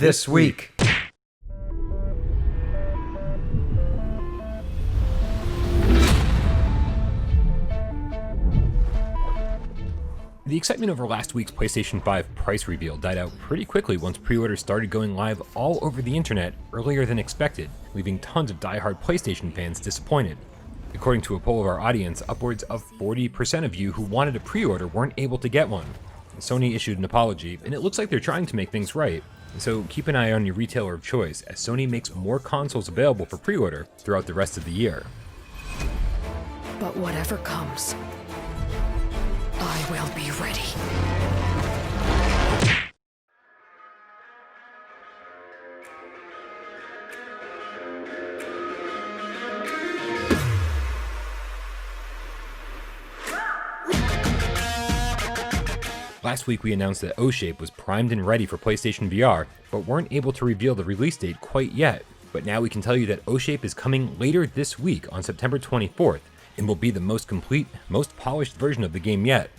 this week. The excitement over last week's PlayStation 5 price reveal died out pretty quickly once pre-orders started going live all over the internet earlier than expected, leaving tons of die-hard PlayStation fans disappointed. According to a poll of our audience, upwards of 40% of you who wanted a pre-order weren't able to get one. Sony issued an apology, and it looks like they're trying to make things right. So keep an eye on your retailer of choice as Sony makes more consoles available for pre-order throughout the rest of the year. But whatever comes, I will be ready. Last week we announced that OhShape was primed and ready for PlayStation VR, but weren't able to reveal the release date quite yet. But now we can tell you that OhShape is coming later this week on September 24th, and will be the most complete, most polished version of the game yet.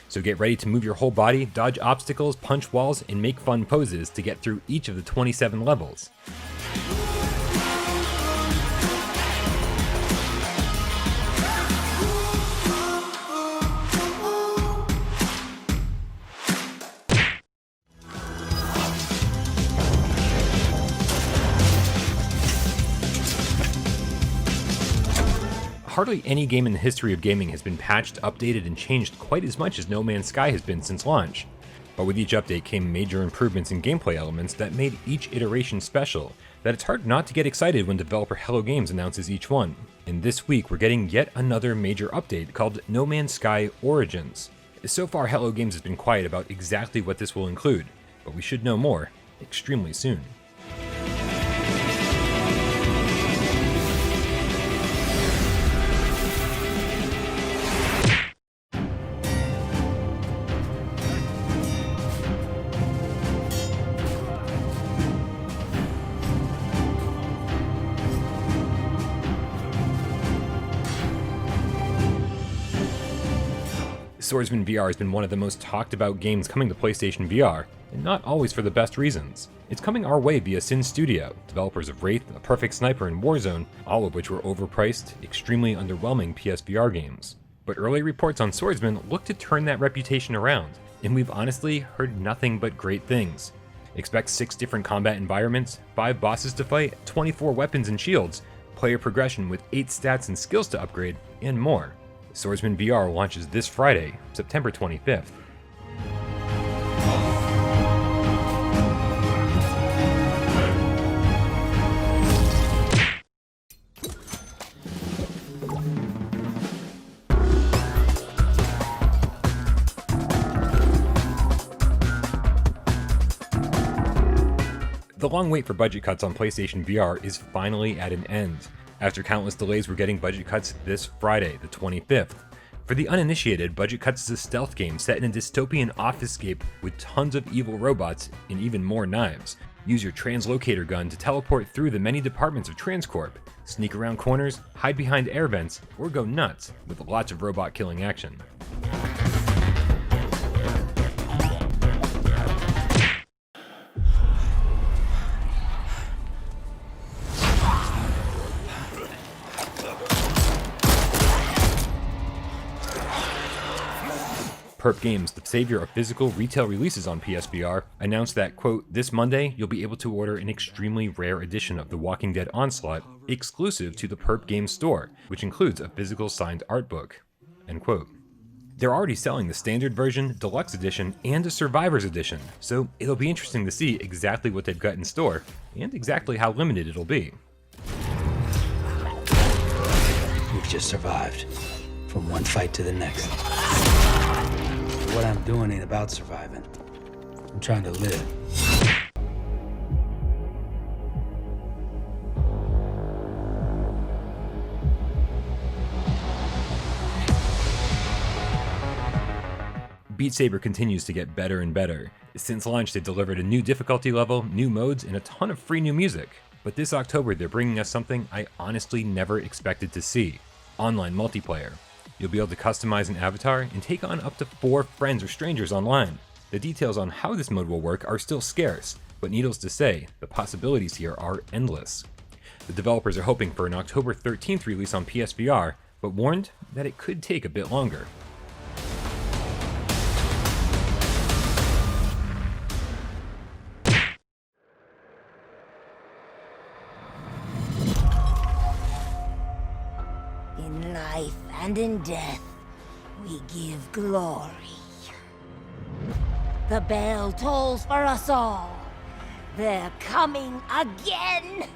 So get ready to move your whole body, dodge obstacles, punch walls, and make fun poses to get through each of the 27 levels. Hardly any game in the history of gaming has been patched, updated, and changed quite as much as No Man's Sky has been since launch. But with each update came major improvements in gameplay elements that made each iteration special, that it's hard not to get excited when developer Hello Games announces each one. And this week we're getting yet another major update called No Man's Sky Origins. So far Hello Games has been quiet about exactly what this will include, but we should know more extremely soon. Swordsman VR has been one of the most talked about games coming to PlayStation VR, and not always for the best reasons. It's coming our way via Sin Studio, developers of Wraith, A Perfect Sniper, and Warzone, all of which were overpriced, extremely underwhelming PSVR games. But early reports on Swordsman look to turn that reputation around, and we've honestly heard nothing but great things. Expect 6 different combat environments, 5 bosses to fight, 24 weapons and shields, player progression with 8 stats and skills to upgrade, and more. Swordsman VR launches this Friday, September 25th. The long wait for budget cuts on PlayStation VR is finally at an end. After countless delays, we're getting budget cuts this Friday, the 25th. For the uninitiated, Budget Cuts is a stealth game set in a dystopian office-scape with tons of evil robots and even more knives. Use your translocator gun to teleport through the many departments of Transcorp, sneak around corners, hide behind air vents, or go nuts with lots of robot killing action. Perp Games, the savior of physical retail releases on PSVR, announced that, quote, "This Monday, you'll be able to order an extremely rare edition of The Walking Dead Onslaught, exclusive to the Perp Games store, which includes a physical signed art book," end quote. They're already selling the standard version, deluxe edition, and a survivor's edition, so it'll be interesting to see exactly what they've got in store, and exactly how limited it'll be. We've just survived, from one fight to the next. What I'm doing ain't about surviving. I'm trying to live. Beat Saber continues to get better and better. Since launch, they've delivered a new difficulty level, new modes, and a ton of free new music. But this October, they're bringing us something I honestly never expected to see: online multiplayer. You'll be able to customize an avatar and take on up to 4 friends or strangers online. The details on how this mode will work are still scarce, but needless to say, the possibilities here are endless. The developers are hoping for an October 13th release on PSVR, but warned that it could take a bit longer. In life and in death, we give glory. The bell tolls for us all. They're coming again!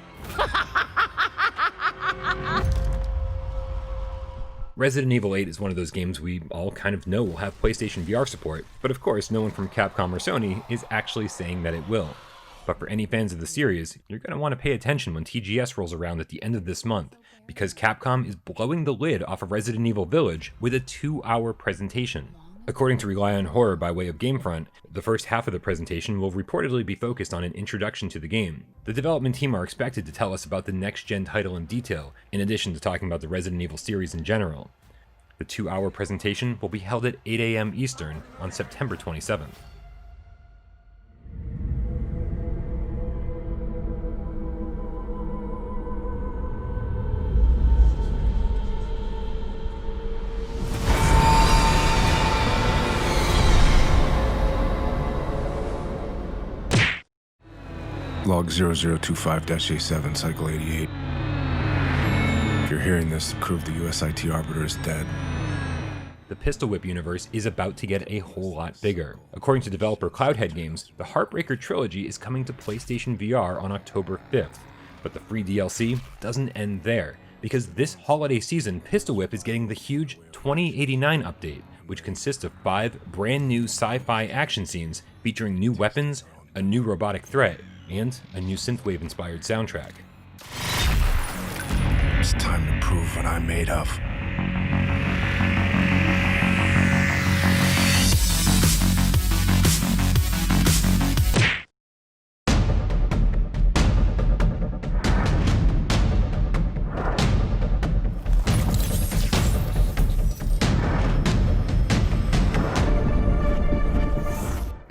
Resident Evil 8 is one of those games we all kind of know will have PlayStation VR support, but of course no one from Capcom or Sony is actually saying that it will. But for any fans of the series, you're going to want to pay attention when TGS rolls around at the end of this month, because Capcom is blowing the lid off of Resident Evil Village with a 2-hour presentation. According to Rely on Horror by way of Gamefront, the first half of the presentation will reportedly be focused on an introduction to the game. The development team are expected to tell us about the next-gen title in detail, in addition to talking about the Resident Evil series in general. The 2-hour presentation will be held at 8 a.m. Eastern on September 27th. Log 0025-A7, Cycle 88. If you're hearing this, the crew of the USIT Arbiter is dead. The Pistol Whip universe is about to get a whole lot bigger. According to developer Cloudhead Games, the Heartbreaker trilogy is coming to PlayStation VR on October 5th. But the free DLC doesn't end there, because this holiday season, Pistol Whip is getting the huge 2089 update, which consists of 5 brand new sci-fi action scenes featuring new weapons, a new robotic threat, and a new synthwave-inspired soundtrack. It's time to prove what I'm made of.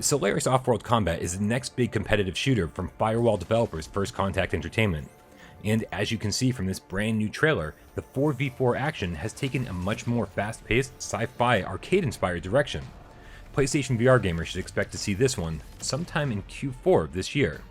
Solaris Off-World Combat is the next big competitive shooter from Firewall developers First Contact Entertainment. And as you can see from this brand new trailer, the 4v4 action has taken a much more fast-paced, sci-fi, arcade-inspired direction. PlayStation VR gamers should expect to see this one sometime in Q4 of this year.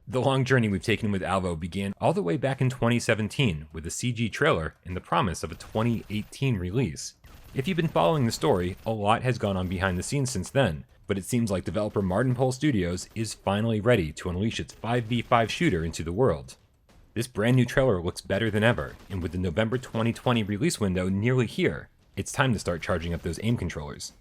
The long journey we've taken with Alvo began all the way back in 2017 with a CG trailer and the promise of a 2018 release. If you've been following the story, a lot has gone on behind the scenes since then, but it seems like developer Martin Pole Studios is finally ready to unleash its 5v5 shooter into the world. This brand new trailer looks better than ever, and with the November 2020 release window nearly here, it's time to start charging up those aim controllers.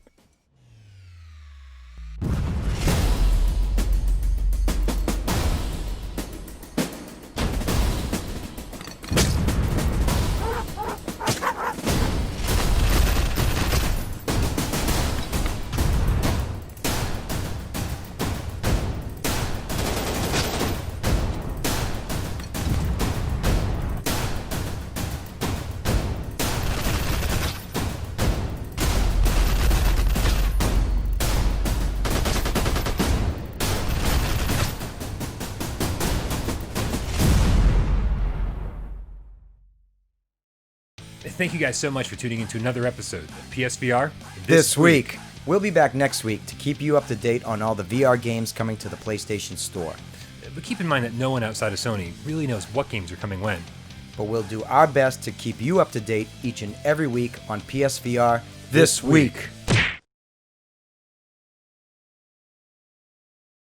Thank you guys so much for tuning into another episode of PSVR This week. We'll be back next week to keep you up to date on all the VR games coming to the PlayStation Store. But keep in mind that no one outside of Sony really knows what games are coming when. But we'll do our best to keep you up to date each and every week on PSVR This Week.